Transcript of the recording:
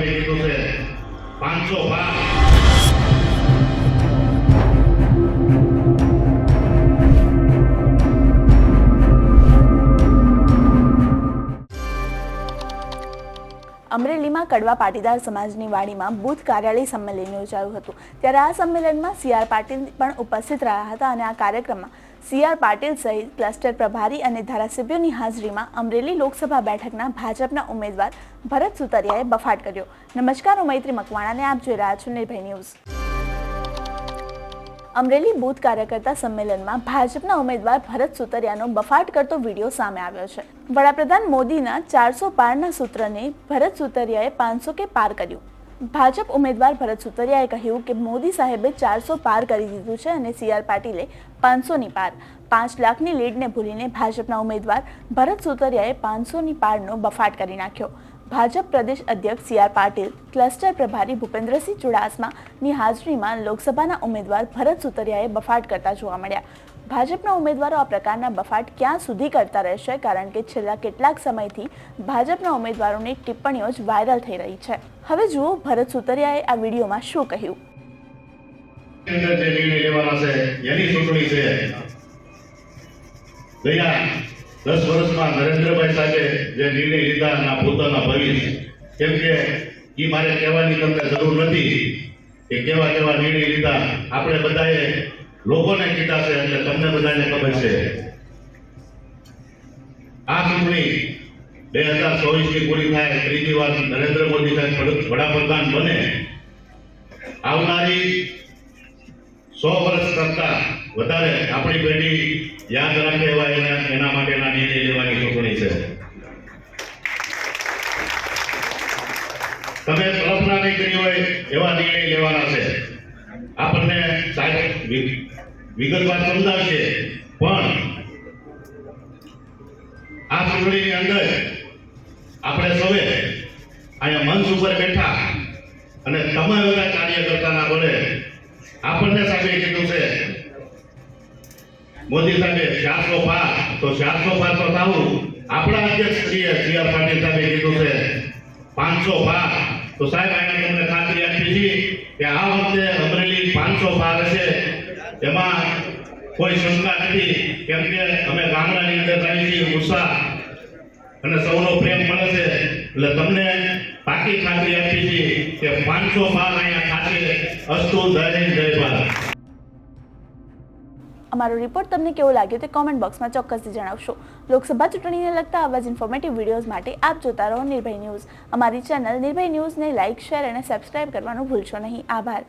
સાહેબે કીધું છે 500 પાર। અમરેલીમાં કડવા પાટીદાર સમાજની વાડીમાં બૂથ કાર્યાલય સંમેલન યોજાયું હતું। ત્યારે આ સંમેલનમાં સીઆર પાટીલ પણ ઉપસ્થિત રહ્યા હતા અને આ કાર્યક્રમમાં સીઆર પાટીલ સહિત ક્લસ્ટર પ્રભારી અને ધારાસભ્યોની હાજરીમાં અમરેલી લોકસભા બેઠકના ભાજપના ઉમેદવાર ભરત સુતરિયાએ બફાટ કર્યો। નમસ્કાર, હું મૈત્રી મકવાણાને આપ જોઈ રહ્યા છો નિર્ભય ન્યૂઝ। અમરેલી બૂથ કાર્યકર્તા સંમેલનમાં ભાજપના ઉમેદવાર ભરત સુતરિયાનો બફાટ કરતો વિડીયો સામે આવ્યો છે। વડાપ્રધાન મોદીના 400 પારના સૂત્રને ભરત સુતરિયાએ 500 કે પાર કર્યું। ભાજપ ઉમેદવાર ભરત સુતરિયાએ કહ્યું કે મોદી સાહેબે 400 પાર કરી દીધું છે અને સીઆર પાટીલે 500ની પાર। 5 લાખની લીડને ભૂલીને ભાજપના ઉમેદવાર ભરત સુતરિયાએ 500ની પારનો બફાટ કરી નાખ્યો। ભાજપ પ્રદેશ અધ્યક્ષ સીઆર પાટીલ, ક્લસ્ટર પ્રભારી ભૂપેન્દ્રસિંહ ચુડાસમાની હાજરીમાં લોકસભાના ઉમેદવાર ભરત સુતરિયાએ બફાટ કરતા જોવા મળ્યા। ભાજપના ઉમેદવારો આ પ્રકારના બફાટ ક્યાં સુધી કરતા રહેશે, કારણ કે છેલ્લા કેટલાક સમયથી ભાજપના ઉમેદવારોની ટિપ્પણીઓ જ વાયરલ થઈ રહી છે। હવે જુઓ ભરત સુતરિયાએ આ વિડીયોમાં શું કહ્યું। 10 વર્ષમાં નરેન્દ્રભાઈ સાહેબે જે નિર્ણય લીધા ના પોતાના ભવિષ્ય, કેમ કે એ મારે કહેવાની તમને જરૂર નથી કે કેવા કેવા નિર્ણય લીધા, આપણે બધાએ લોકોને કીધા છે એટલે તમને બધાને ખબર છે। આ ચૂંટણી 2024 ની પૂરી થાય, ત્રીજી વાર નરેન્દ્ર મોદી સાહેબ વડાપ્રધાન બને, આવનારી 100 વર્ષ કરતા વધારે આપણી પેઢી યાદ રાખે એવા એના માટેના નિર્ણય લેવાની ચૂંટણી છે। તમે કલ્પના નહીં કરી હોય એવા નિર્ણય લેવાના છે। આપણને સાહેબ વિગતવાર સમજાવશે, પણ આ ચૂંટણીની અંદર આપણે સૌએ અહીંયા મંચ ઉપર બેઠા અને તમામ બધા કાર્યકર્તાના બોલે આપણને સાહેબે કીધું છે મોદી સાહેબે 400 પાર, તો 400 પાર તો થવું। આપણા અધ્યક્ષ સીઆર પાટીલ સાહેબે કીધું છે 500 પાર, તો સાહેબ આને તમને ખાતરી આપી છે કે આ વખતે અમરેલી 500 પાર હશે, એમાં કોઈ શંકા નથી, કેમ કે અમે ગામડાની અંદર આવી છીએ, ઉત્સાહ અને સૌનો પ્રેમ મળે છે, એટલે તમને પાકી ખાતરી આપી છે કે 500 પાર અહીંયા ખાતે। અસ્તુ જય હિન્દ, જય ભારત। અમારો રિપોર્ટ તમને કેવો લાગ્યો તે કોમેન્ટ બોક્સમાં ચોક્કસથી જણાવશો। લોકસભા ચૂંટણીને લગતા આવા જ ઇન્ફોર્મેટિવ વિડીયોઝ માટે આપ જોતા રહો નિર્ભય ન્યૂઝ। અમારી ચેનલ નિર્ભય ન્યૂઝને લાઇક, શેર અને સબસ્ક્રાઇબ કરવાનું ભૂલશો નહીં। આભાર।